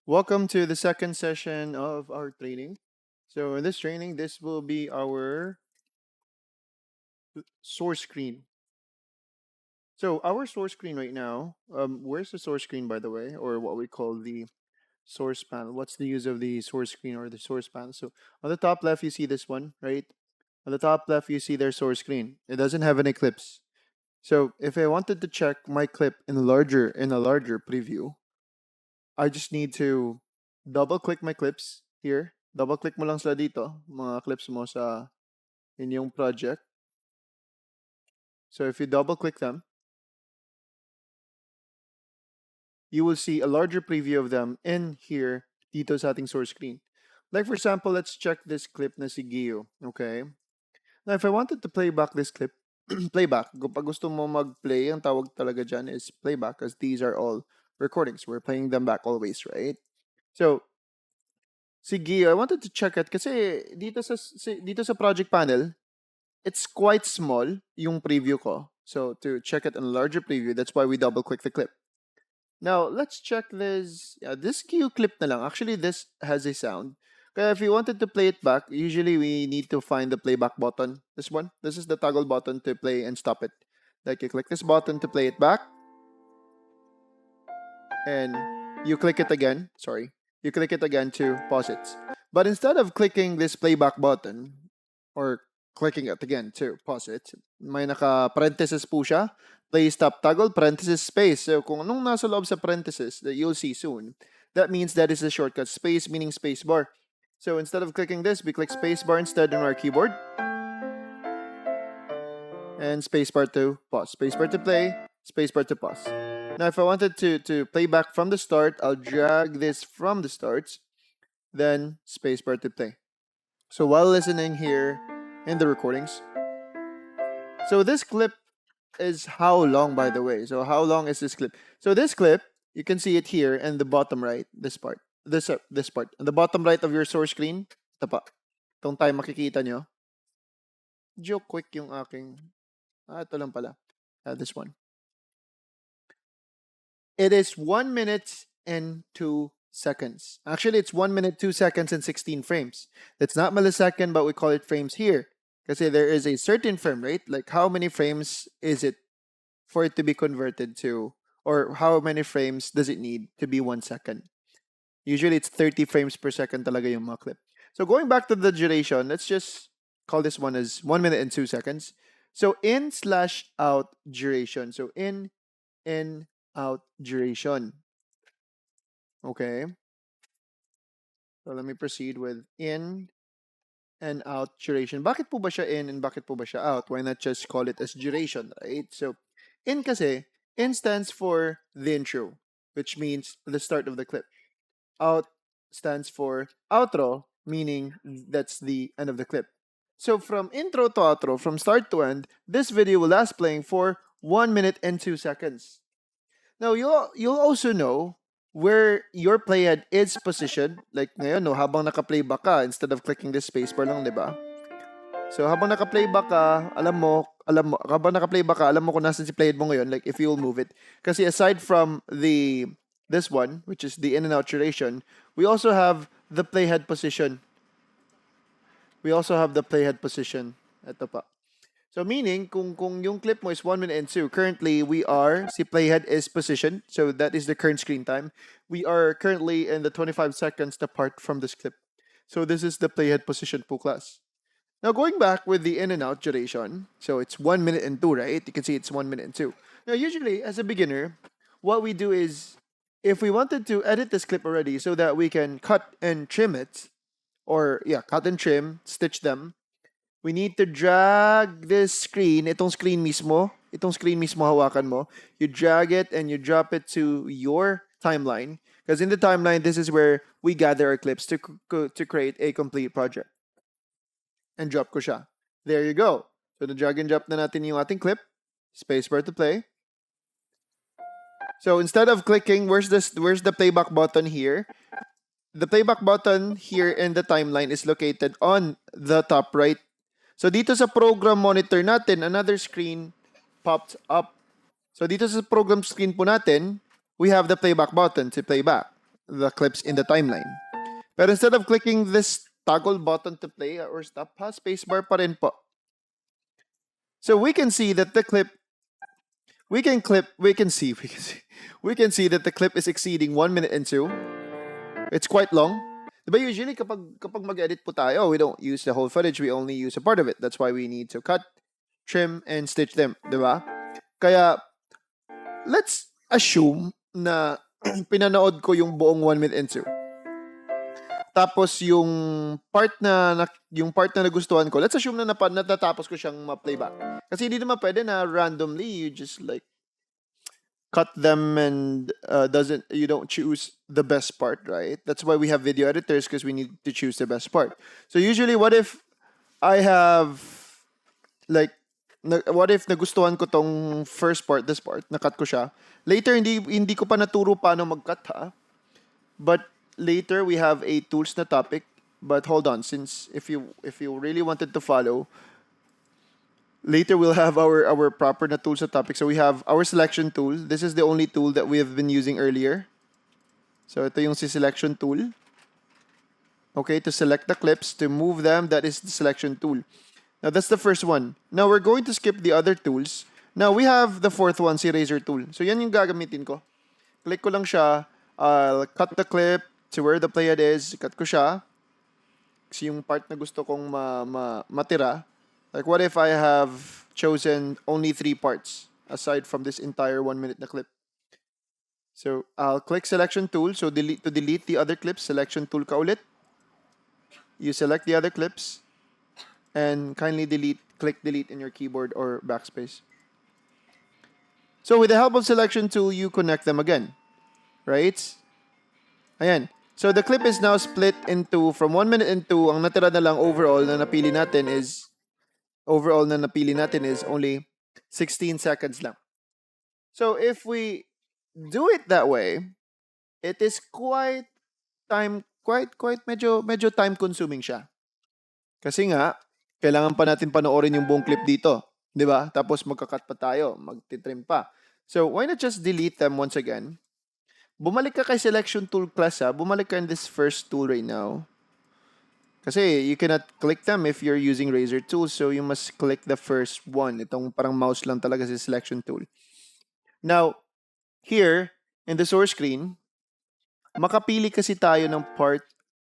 Welcome to the second session of our training. So in this training, this will be our source screen. So our source screen right now, where's the source screen by the way, or what we call the source panel? What's the use of the source screen or the source panel? So on the top left, you see this one, right? On the top left, you see their source screen. It doesn't have any clips. So if I wanted to check my clip in a larger preview, I just need to double click my clips here. Double click mo lang sila dito, mga clips mo sa inyong project. So if you double click them, you will see a larger preview of them in here dito sa ating source screen. Like for example, let's check this clip na si Gio. Okay? Now if I wanted to play back this clip, playback, pag gusto mo mag-play, ang tawag talaga dyan is playback because these are all recordings. We're playing them back always, right? So, sige, I wanted to check it kasi dito sa project panel, it's quite small yung preview ko. So to check it in a larger preview, that's why we double click the clip. Now, let's check this. This cue clip na lang. Actually, this has a sound. Kaya if you wanted to play it back, usually we need to find the playback button. This one. This is the toggle button to play and stop it. Like you click this button to play it back. And you click it again. Sorry. You click it again to pause it. But instead of clicking this playback button, or clicking it again to pause it, may naka-parenthesis po siya. Play stop toggle, parenthesis space. So kung anong nasa loob sa parenthesis that you'll see soon, that means that is the shortcut. Space meaning space bar. So instead of clicking this, we click space bar instead on our keyboard. And space bar to pause. Space bar to play, space bar to pause. Now if I wanted to play back from the start, I'll drag this from the start, then space bar to play. So while listening here in the recordings, so this clip is how long, by the way? So how long is this clip? So this clip, you can see it here in the bottom right, this part. This part. On the bottom right of your source screen, ito pa. Itong tayo makikita nyo. Medyo quick yung aking... ito lang pala. This one. It is 1 minute and 2 seconds. Actually, it's 1 minute, 2 seconds, and 16 frames. That's not millisecond, but we call it frames here. Because there is a certain frame rate. Like how many frames is it for it to be converted to, or how many frames does it need to be 1 second? Usually it's 30 frames per second talaga yung mga clip. So going back to the duration, let's just call this one as 1 minute and 2 seconds. So in/out duration. So in, out, duration. Okay. So let me proceed with in and out duration. Bakit po ba siya in and bakit po ba siya out? Why not just call it as duration, right? So in kasi, in stands for the intro, which means the start of the clip. Out stands for outro, meaning that's the end of the clip. So from intro to outro, from start to end, this video will last playing for 1 minute and 2 seconds. Now, you'll also know where your playhead is positioned. Like ngayon, no, habang naka-playback ka, instead of clicking this spacebar lang, di ba? So habang naka-playback ka, alam mo, habang naka-playback ka, alam mo kung nasan si playhead mo ngayon, like if you'll move it. Kasi aside from this one, which is the in and out duration, we also have the playhead position. Ito pa. So meaning, kung yung clip mo is 1 minute and 2, currently si playhead is positioned, so that is the current screen time. We are currently in the 25 seconds apart from this clip. So this is the playhead position po class. Now going back with the in and out duration, so it's 1 minute and 2, right? You can see it's 1 minute and 2. Now usually, as a beginner, what we do is, if we wanted to edit this clip already so that we can cut and trim it, cut and trim, stitch them, we need to drag this screen, itong screen mismo hawakan mo. You drag it and you drop it to your timeline. Because in the timeline, this is where we gather our clips to create a complete project. And drop ko siya. There you go. So, na-drag and drop na natin yung ating clip. Spacebar to play. So, instead of clicking, where's the playback button here? The playback button here in the timeline is located on the top right. So dito sa program monitor natin, another screen popped up. So dito sa program screen po natin, we have the playback button to play back. the clips in the timeline. Pero instead of clicking this toggle button to play or stop, spacebar pa rin po. So we can see that the clip, we can see that the clip is exceeding 1 minute and 2. It's quite long. Diba usually kapag mag-edit po tayo, we don't use the whole footage, we only use a part of it. That's why we need to cut, trim, and stitch them, diba? Kaya, let's assume na pinanood ko yung buong 1 minute and 2. Tapos yung part na nagustuhan ko, let's assume na natatapos ko siyang ma-playback. Kasi hindi naman pwede na randomly you just like cut them and you don't choose the best part, right? That's why we have video editors, because we need to choose the best part. So usually, what if I have like what if nagustuhan ko tong first part, this part, nakat ko siya. Later hindi ko pa naturo paano mag-cut, ha. But later we have a tools na topic. But hold on, since if you really wanted to follow, later we'll have our proper na tools na topic. So we have our selection tool. This is the only tool that we have been using earlier. So ito yung selection tool. Okay, to select the clips, to move them, that is the selection tool. Now that's the first one. Now we're going to skip the other tools. Now we have the fourth one, si razor tool. So yan yung gagamitin ko. Click ko lang siya. I'll cut the clip to where the playhead is. Cut ko siya. Kasi yung part na gusto kong matira. Like what if I have chosen only 3 parts aside from this entire 1 minute na clip. So I'll click selection tool. So to delete the other clips, selection tool ka ulit. You select the other clips and kindly click delete in your keyboard or backspace. So with the help of selection tool, you connect them again. Right? Ayan. So the clip is now split into, from 1 minute and 2, ang natira na lang overall na napili natin is only 16 seconds lang. So if we do it that way, it is medyo time consuming siya. Kasi nga, kailangan pa natin panoorin yung buong clip dito. Di ba? Tapos magka-cut pa tayo, magtitrim pa. So why not just delete them once again? Bumalik ka kay selection tool class, ha? Bumalik ka in this first tool right now. Kasi you cannot click them if you're using razor tool, so you must click the first one. Itong parang mouse lang talaga sa selection tool. Now, here, in the source screen, makapili kasi tayo ng part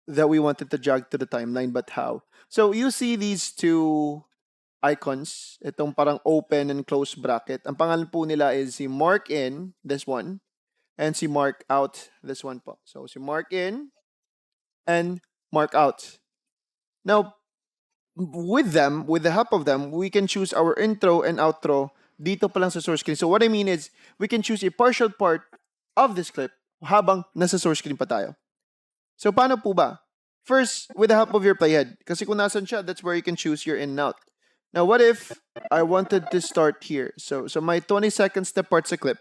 that we wanted to drag to the timeline, but how? So you see these two icons, itong parang open and close bracket. Ang pangalan po nila is si mark in, this one, and si mark out, this one po. So si mark in and mark out. Now, with the help of them, we can choose our intro and outro dito pa lang sa source screen. So what I mean is, we can choose a partial part of this clip habang nasa source screen pa tayo. So paano po ba? First, with the help of your playhead. Kasi kung nasan siya, that's where you can choose your in and out. Now, what if I wanted to start here? So my 20 seconds na part sa clip.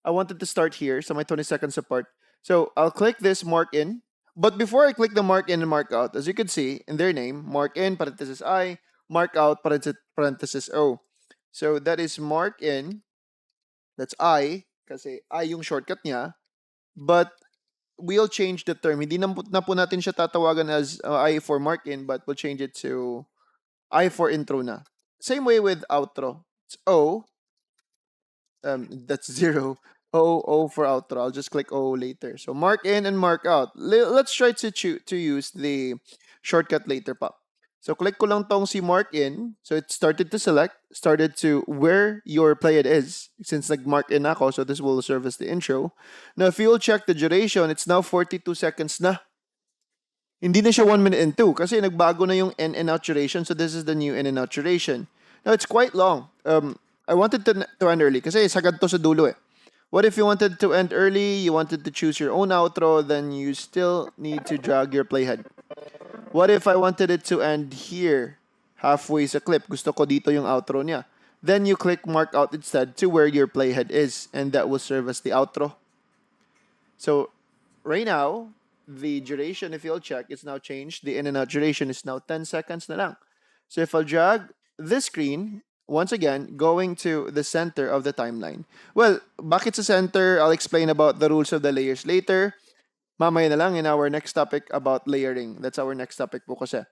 I wanted to start here, so my 20 seconds apart. So I'll click this mark in. But before I click the mark in and mark out, as you can see in their name, mark in, parenthesis I, mark out, parenthesis O. So that is mark in, that's I, kasi I yung shortcut niya, but we'll change the term. Hindi na po natin siya tatawagan as I for mark in, but we'll change it to I for intro na. Same way with outro. It's O, that's 0. O for outro. I'll just click O later. So mark in and mark out. Let's try to use the shortcut later pa. So click ko lang tong si mark in. So it started to where your playhead is. Since nag-mark in ako, so this will serve as the intro. Now if you'll check the duration, it's now 42 seconds na. Hindi na siya 1 minute and 2 kasi nagbago na yung in and out duration. So this is the new in and out duration. Now it's quite long. I wanted to end early kasi sagad to sa dulo eh. What if you wanted to end early, you wanted to choose your own outro, then you still need to drag your playhead. What if I wanted it to end here, halfway sa clip? Gusto ko dito yung outro niya. Then you click mark out instead to where your playhead is, and that will serve as the outro. So right now, the duration, if you'll check, it's now changed. The in and out duration is now 10 seconds na lang. So if I'll drag this screen once again, going to the center of the timeline. Well, bakit sa center? I'll explain about the rules of the layers later. Mamaya na lang in our next topic about layering. That's our next topic po kasi.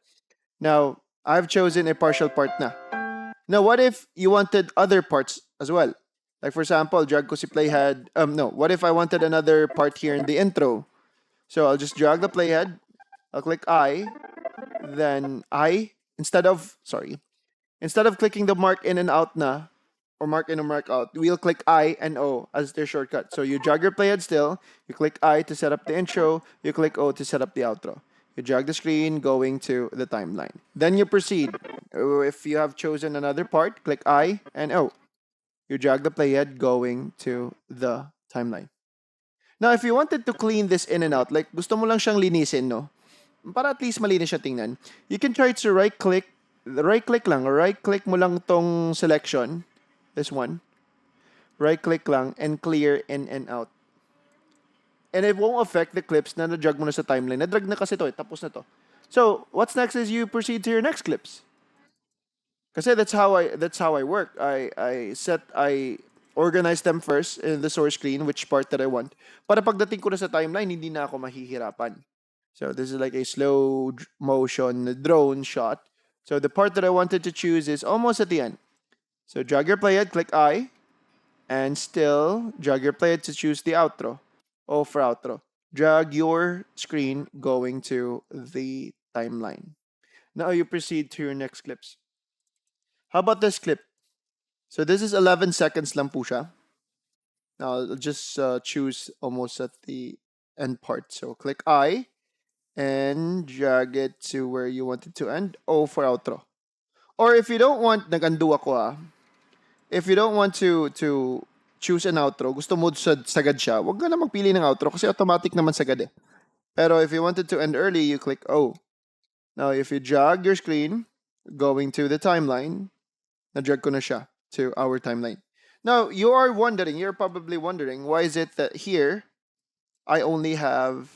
Now, I've chosen a partial part na. Now, what if you wanted other parts as well? Like for example, drag ko si playhead. No, what if I wanted another part here in the intro? So I'll just drag the playhead. I'll click I. Then instead of clicking the mark in and out na, or mark in or mark out, we'll click I and O as their shortcut. So you drag your playhead still, you click I to set up the intro, you click O to set up the outro. You drag the screen going to the timeline. Then you proceed. If you have chosen another part, click I and O. You drag the playhead going to the timeline. Now, if you wanted to clean this in and out, like gusto mo lang siyang linisin, no? Para at least malinis siya tingnan, you can try to right-click mo lang tong selection, this one, right-click lang, and clear in and out. And it won't affect the clips na na-drag mo na sa timeline. Na-drag na kasi to, tapos na to. So, what's next is you proceed to your next clips. Kasi that's how I work. I organize them first in the source screen, which part that I want. Para pagdating ko na sa timeline, hindi na ako mahihirapan. So this is like a slow motion drone shot. So the part that I wanted to choose is almost at the end. So drag your playhead, click I, and still drag your playhead to choose the outro. O for outro. Drag your screen going to the timeline. Now you proceed to your next clips. How about this clip? So this is 11 seconds lang po siya. Now I'll just choose almost at the end part. So click I and drag it to where you want it to end. O for outro. Or if you don't want, nag-undo ako if you don't want to choose an outro, gusto mo sagad siya, wag ka na magpili ng outro kasi automatic naman sagad eh. Pero if you wanted to end early, you click O. Now if you drag your screen going to the timeline, na-drag ko na siya to our timeline. Now, you're probably wondering, why is it that here, I only have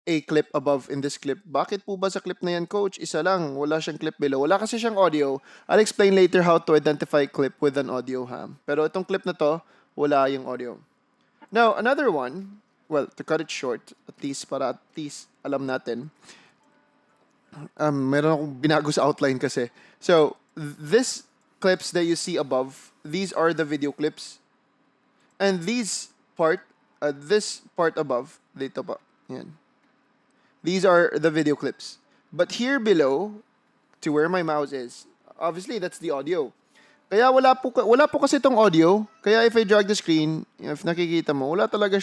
a clip above in this clip? Bakit po ba sa clip na yan, coach? Isa lang, wala siyang clip below. Wala kasi siyang audio. I'll explain later how to identify clip with an audio, Pero itong clip na to, wala yung audio. Now, another one, well, to cut it short, at least alam natin, meron akong binago sa outline kasi. So, this clips that you see above, these are the video clips. And this part above, dito pa, yan. These are the video clips. But here below, to where my mouse is, obviously that's the audio. Kaya wala po kasi itong audio. Kaya if I drag the screen, if nakikita mo, wala po talaga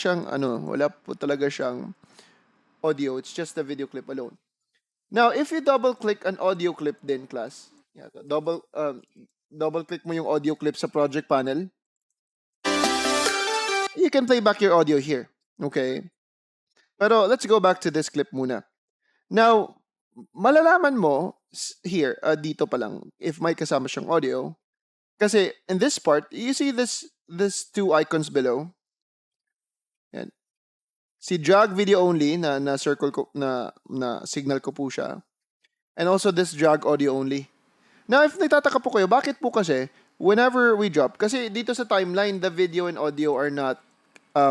siyang audio. It's just the video clip alone. Now, if you double click an audio clip din, class, double click mo yung audio clip sa project panel, you can play back your audio here. Okay? Pero let's go back to this clip muna. Now, malalaman mo here, dito pa lang, if may kasama siyang audio. Kasi in this part, you see this two icons below. Yan. Si drag video only na circle ko na signal ko po siya. And also this drag audio only. Now, if nagtataka po kayo, bakit po kasi whenever we drop, kasi dito sa timeline, the video and audio are not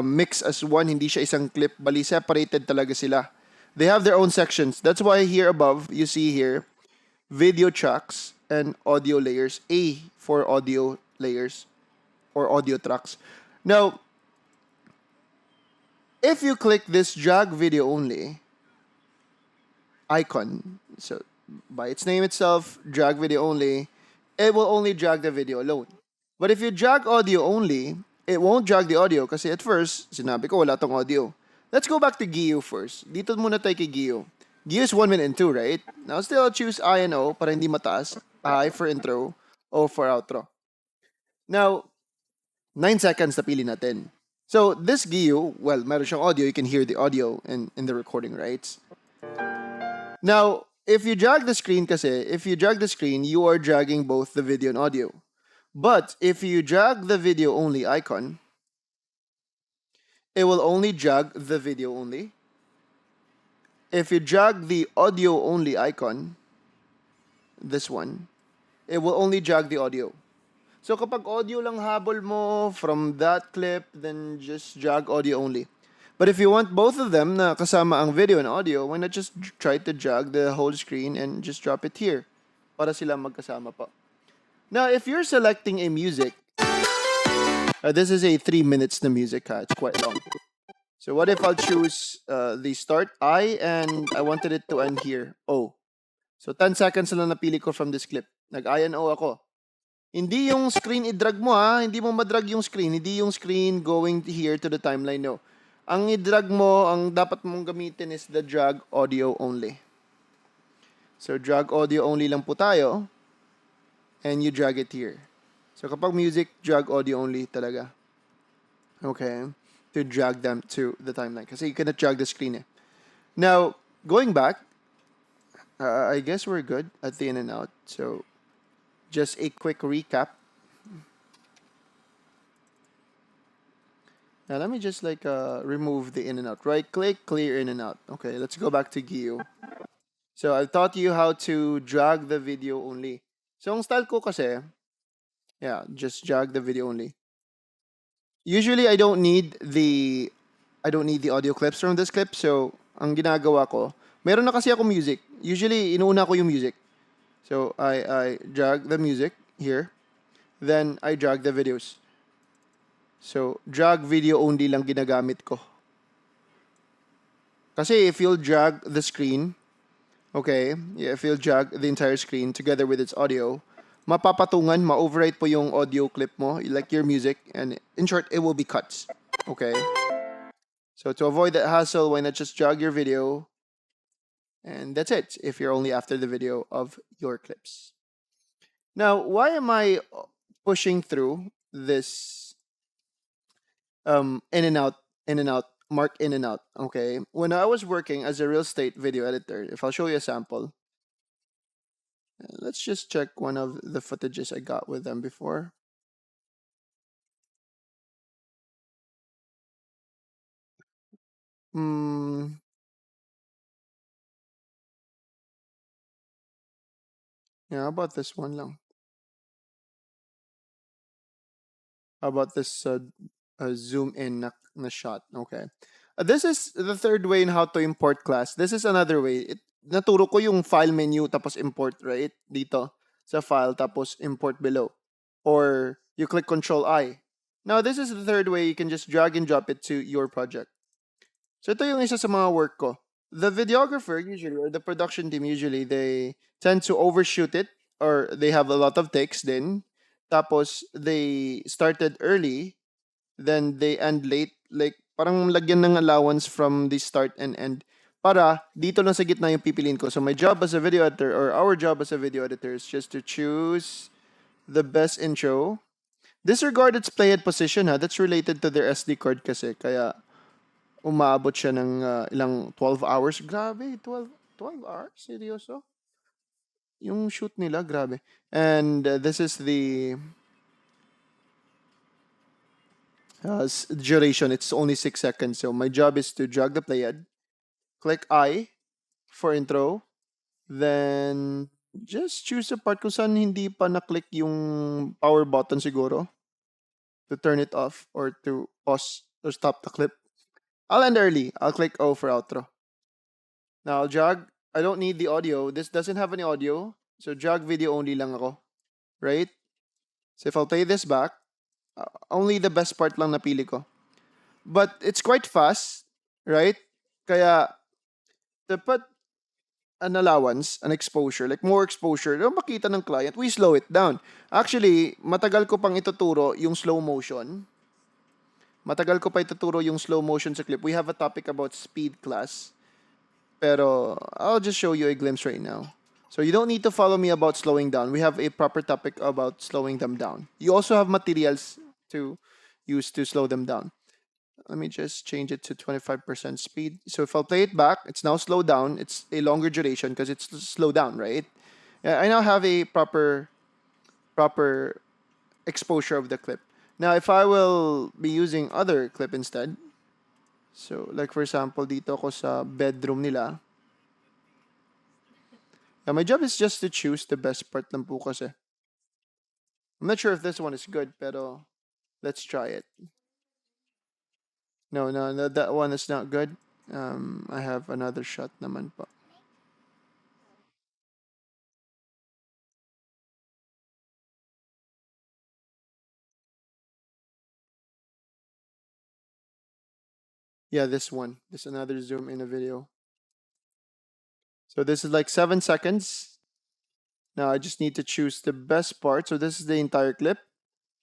mixed as one, hindi siya isang clip, bali separated talaga sila. They have their own sections. That's why here above, you see here, video tracks and audio layers. A for audio layers or audio tracks. Now, if you click this drag video only icon, so by its name itself, drag video only, it will only drag the video alone. But if you drag audio only, it won't drag the audio kasi at first, sinabi ko wala tong audio. Let's go back to Gio first. Dito muna tayo kay Gio. Gio is 1 minute and 2, right? Now still choose I and O para hindi mataas. I for intro, O for outro. Now, 9 seconds na pili natin. So this Gio, well, meron siyang audio. You can hear the audio in the recording, right? Now, if you drag the screen, you are dragging both the video and audio. But if you drag the video only icon, it will only drag the video only. If you drag the audio only icon, this one, it will only drag the audio. So kapag audio lang habol mo from that clip, then just drag audio only. But if you want both of them na kasama ang video and audio, why not just try to drag the whole screen and just drop it here para sila magkasama pa. Now, if you're selecting a music, this is a 3 minutes na music, ha? It's quite long. So what if I'll choose the start I and I wanted it to end here, O. So 10 seconds lang napili ko from this clip. Nag-I and O ako. Hindi yung screen i-drag mo, ha. Hindi mo madrag yung screen. Hindi yung screen going here to the timeline, no. Ang i-drag mo, ang dapat mong gamitin is the drag audio only. So drag audio only lang po tayo. And you drag it here. So kapag music, drag audio only talaga. Okay. To drag them to the timeline. Kasi you cannot drag the screen eh. Now, going back, I guess we're good at the in and out. So, just a quick recap. Now, let me just like remove the in and out. Right click, clear in and out. Okay, let's go back to Geo. So, I've taught you how to drag the video only. So, ang style ko kasi, yeah, just drag the video only. Usually, I don't need the audio clips from this clip. So, ang ginagawa ko, meron na kasi ako music. Usually, inuuna ko yung music. So, I drag the music here. Then, I drag the videos. So, drag video only lang ginagamit ko. Kasi if you'll drag the screen, okay, if you'll drag the entire screen together with its audio, mapapatungan, ma-overwrite po yung audio clip mo, like your music, and in short, it will be cuts. Okay? So to avoid that hassle, why not just drag your video? And that's it, if you're only after the video of your clips. Now, why am I pushing through this in and out, mark in and out, okay? When I was working as a real estate video editor, if I'll show you a sample, let's just check one of the footages I got with them before. Yeah, how about this one lang? How about this zoom in na shot? Okay. This is the third way in how to import class. This is another way. Naturo ko yung file menu tapos import, right? Dito sa file tapos import below. Or you click Control I. Now, this is the third way. You can just drag and drop it to your project. So ito yung isa sa mga work ko. The videographer usually, or the production team usually, they tend to overshoot it or they have a lot of takes din. Tapos, they started early, then they end late. Like, parang lagyan ng allowance from the start and end. Para, dito lang sa gitna yung pipiliin ko. So, my job as a video editor, or our job as a video editor is just to choose the best intro. Disregard its playhead position, ha. That's related to their SD card kasi. Kaya, umaabot siya ng ilang 12 hours. Grabe, 12 hours? Seryoso? Yung shoot nila, grabe. And this is the duration. It's only 6 seconds. So my job is to drag the playhead, click I for intro, then just choose a part kung saan hindi pa na-click yung power button siguro to turn it off or to pause or stop the clip. I'll end early. I'll click O for outro. Now, I'll drag. I don't need the audio. This doesn't have any audio. So, drag video only lang ako. Right? So, if I'll play this back, only the best part lang napili ko. But it's quite fast. Right? Kaya, to put an allowance, an exposure, like more exposure, na makita ng client, we slow it down. Actually, matagal ko pang ituturo yung slow motion. Matagal ko pa ituturo yung slow motion sa clip. We have a topic about speed class. Pero I'll just show you a glimpse right now. So you don't need to follow me about slowing down. We have a proper topic about slowing them down. You also have materials to use to slow them down. Let me just change it to 25% speed. So if I'll play it back, it's now slowed down. It's a longer duration because it's slowed down, right? I now have a proper exposure of the clip. Now, if I will be using other clip instead, so like for example, dito ako sa bedroom nila. Now, my job is just to choose the best part lang po kasi. I'm not sure if this one is good, pero let's try it. No, no, no, that one is not good. I have another shot naman po. Yeah, this one. This another zoom in a video. So this is like 7 seconds. Now I just need to choose the best part. So this is the entire clip.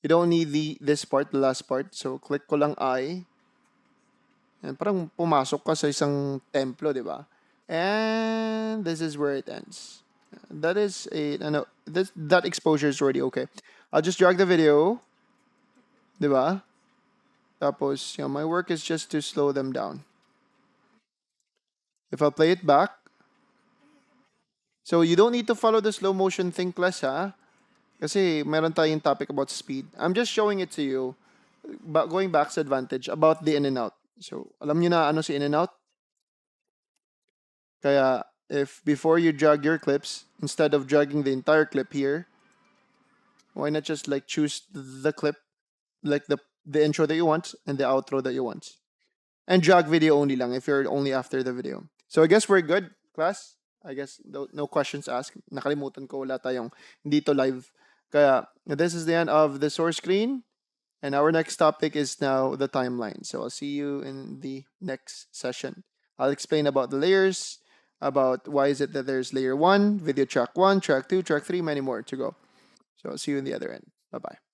You don't need this part, the last part. So click ko lang I. And parang pumasok ka sa isang templo, di ba? And this is where it ends. That is a no, that exposure is already okay. I'll just drag the video, di ba? Tapos, my work is just to slow them down. If I play it back, so you don't need to follow the slow motion thing class ha. Kasi meron tayong topic about speed. I'm just showing it to you, going back sa advantage about the in and out. So, alam niyo na ano si in and out? Kaya, if before you drag your clips, instead of dragging the entire clip here, why not just like choose the clip, like the intro that you want and the outro that you want. And drag video only lang if you're only after the video. So I guess we're good, class. I guess no questions asked. Nakalimutan ko, wala tayong dito live. Kaya this is the end of the source screen. And our next topic is now the timeline. So I'll see you in the next session. I'll explain about the layers, about why is it that there's layer 1, video track 1, track 2, track 3, many more to go. So I'll see you in the other end. Bye-bye.